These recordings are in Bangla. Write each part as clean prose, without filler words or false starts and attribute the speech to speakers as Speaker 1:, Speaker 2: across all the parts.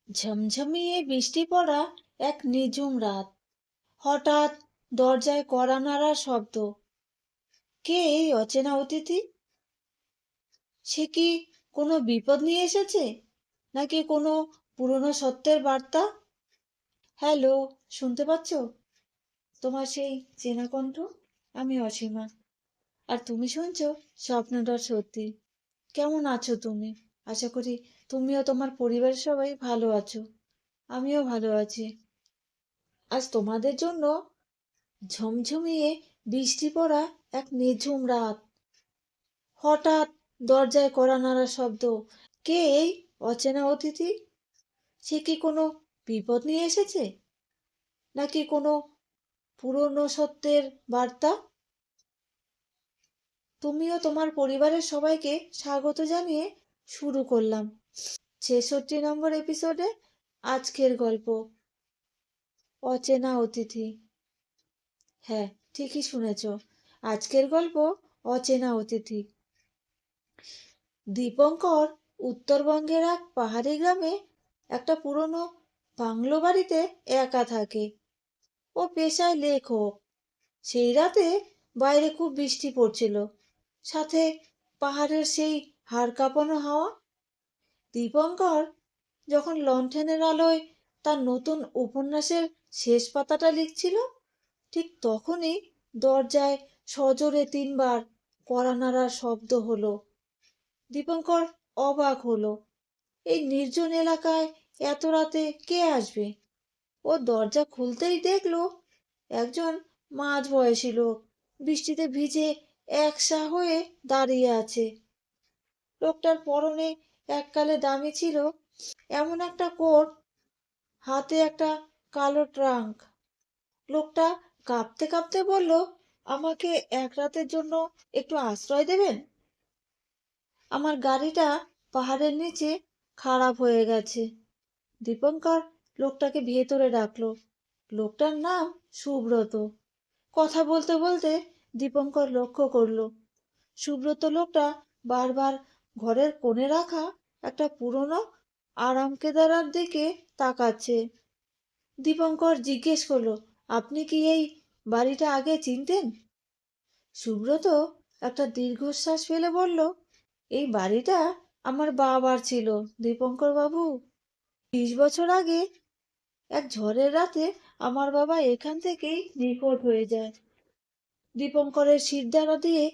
Speaker 1: ঝমঝমিয়ে বৃষ্টি পড়া এক নিঝুম রাত। হঠাৎ দরজায় কড়া নাড়ার শব্দ। কে এই অচেনা অতিথি? সে কি কোনো বিপদ নিয়ে এসেছে, নাকি কোনো পুরনো সত্যের বার্তা? হ্যালো, শুনতে পাচ্ছ? তোমার সেই চেনা কণ্ঠ। আমি অসীমা, আর তুমি শুনছো স্বপ্নটা সত্যি। কেমন আছো তুমি? আশা করি তুমিও তোমার পরিবারের সবাই ভালো আছো। আমিও ভালো আছি। আজ তোমাদের জন্য ঝমঝমিয়ে বৃষ্টি পড়া এক নিঝুম রাত। হঠাৎ দরজায় কড়া নাড়ার শব্দ। কে এই অচেনা অতিথি? সে কি কোনো বিপদ নিয়ে এসেছে, নাকি কোনো পুরনো সত্যের বার্তা? তুমিও তোমার পরিবারের সবাইকে স্বাগত জানিয়ে শুরু করলাম 66 নম্বর এপিসোডে আজকের গল্প, অচেনা অতিথি। হ্যাঁ, ঠিকই শুনেছ, আজকের গল্প অচেনা অতিথি। দীপঙ্কর উত্তরবঙ্গের এক পাহাড়ি গ্রামে একটা পুরনো বাংলো বাড়িতে একা থাকে। ও পেশায় লেখক। সেই রাতে বাইরে খুব বৃষ্টি পড়ছিল, সাথে পাহাড়ের সেই হাড় কাঁপানো হাওয়া। দীপঙ্কর যখন লণ্ঠনের আলোয় তার নতুন উপন্যাসের শেষ পাতাটা লিখছিল, ঠিক তখনই দরজায় সজোরে 3বার কড়া নাড়ার শব্দ হলো। দীপঙ্কর অবাক হলো। এই নির্জন এলাকায় এত রাতে কে আসবে? ও দরজা খুলতেই দেখলো একজন মাঝবয়সী লোক বৃষ্টিতে ভিজে একসা হয়ে দাঁড়িয়ে আছে। লোকটার পরনে এককালে দামি ছিল এমন একটা কোট, হাতে একটা কালো ট্রাঙ্ক। লোকটা কাঁপতে কাঁপতে বলল, আমাকে এক রাতের জন্য একটু আশ্রয় দেবেন? আমার গাড়িটা পাহাড়ের নিচে খারাপ হয়ে গেছে। দীপঙ্কর লোকটাকে ভেতরে ডাকলো। লোকটার নাম সুব্রত। কথা বলতে বলতে দীপঙ্কর লক্ষ্য করলো সুব্রত লোকটা বারবার ঘরের কোণে রাখা একটা পুরনো আরামকেদারার দিকে তাকাচ্ছে। দীপঙ্কর জিজ্ঞেস করলো, আপনি কি এই বাড়িটা আগে চিনতেন? সুব্রত একটা দীর্ঘশ্বাস ফেলে বলল, এই বাড়িটা আমার বাবার ছিল দীপঙ্কর বাবু। 20 বছর আগে এক ঝড়ের রাতে আমার বাবা এখান থেকেই নিখোঁজ হয়ে যায়। দীপঙ্করের শিরদাঁড়া দিয়ে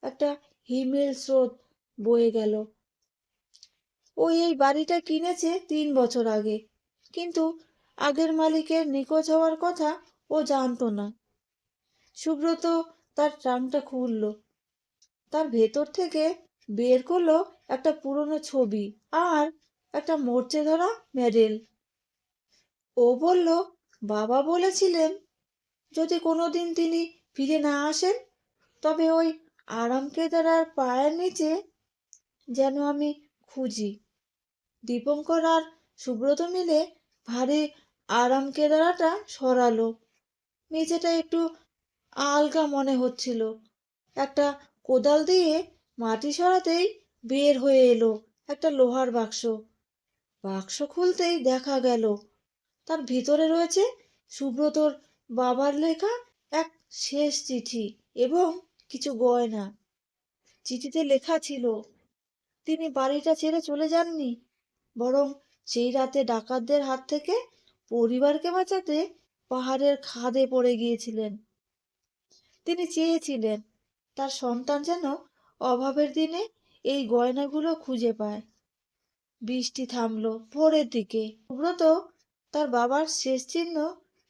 Speaker 1: একটা হিমেল স্রোত বয়ে গেল। ও এই বাড়িটা কিনেছে 3 বছর আগে, কিন্তু আগের মালিকের নিখোঁজ হওয়ার কথা ও জানতো না। সুব্রত তার ট্রাঙ্কটা খুলল, তার ভেতর থেকে বের করলো একটা পুরনো ছবি আর একটা মরচে ধরা মেডেল। ও বলল, বাবা বলেছিলেন যদি কোনোদিন তিনি ফিরে না আসেন, তবে ওই আরামকেদারার পায়ের নিচে যেন আমি খুঁজি। দীপঙ্কর আর সুব্রত মিলে ভারী আরামকেদারাটা সরালো। মেঝেটা একটু আলগা মনে হচ্ছিল। একটা কোদাল দিয়ে মাটি সরাতেই বের হয়ে এলো একটা লোহার বাক্স। বাক্স খুলতেই দেখা গেল তার ভিতরে রয়েছে সুব্রতর বাবার লেখা এক শেষ চিঠি এবং কিছু গয়না। চিঠিতে লেখা ছিল, তিনি বাড়িটা ছেড়ে চলে যাননি, বরং সেই রাতে ডাকাতদের হাত থেকে পরিবারকে বাঁচাতে পাহাড়ের খাদে পড়ে গিয়েছিলেন। তিনি চেয়েছিলেন তার সন্তান যেন অভাবের দিনে এই গয়নাগুলো খুঁজে পায়। বৃষ্টি থামলো ভোরের দিকে। সুব্রত তার বাবার শেষ চিহ্ন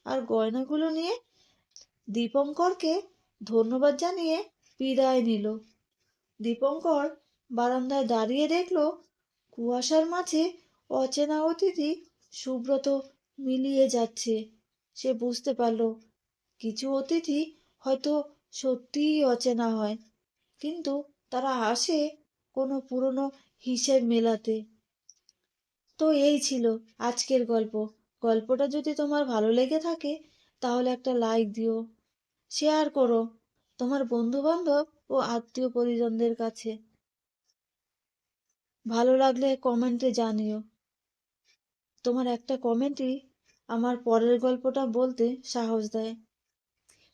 Speaker 1: আর গয়নাগুলো নিয়ে দীপঙ্করকে ধন্যবাদ জানিয়ে বিদায় নিল। দীপঙ্কর বারান্দায় দাঁড়িয়ে দেখলো কুয়াশার মাঝে অচেনা অতিথি সুব্রত মিলিয়ে যাচ্ছে। সে বুঝতে পারল কিছু অতিথি হয়তো সত্যিই অচেনা হয়, কিন্তু তারা আসে কোনো পুরনো হিসেব মেলাতে। তো এই ছিল আজকের গল্প। গল্পটা যদি তোমার ভালো লেগে থাকে তাহলে একটা লাইক দিও, শেয়ার করো তোমার বন্ধু বান্ধব ও আত্মীয় পরিজনদের কাছে। ভালো লাগলে কমেন্টে জানিও। তোমার একটা কমেন্টই আমার পরের গল্পটা বলতে সাহস দেয়।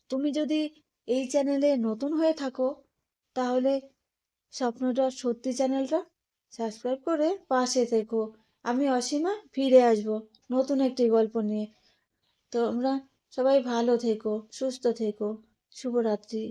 Speaker 1: তুমি যদি এই চ্যানেলে নতুন হয়ে থাকো, তাহলে স্বপ্নটা সত্যি চ্যানেলটা সাবস্ক্রাইব করে পাশে থেকো। আমি অসীমা ফিরে আসবো নতুন একটি গল্প নিয়ে। তোমরা সবাই ভালো থেকো, সুস্থ থেকো। শুভরাত্রি।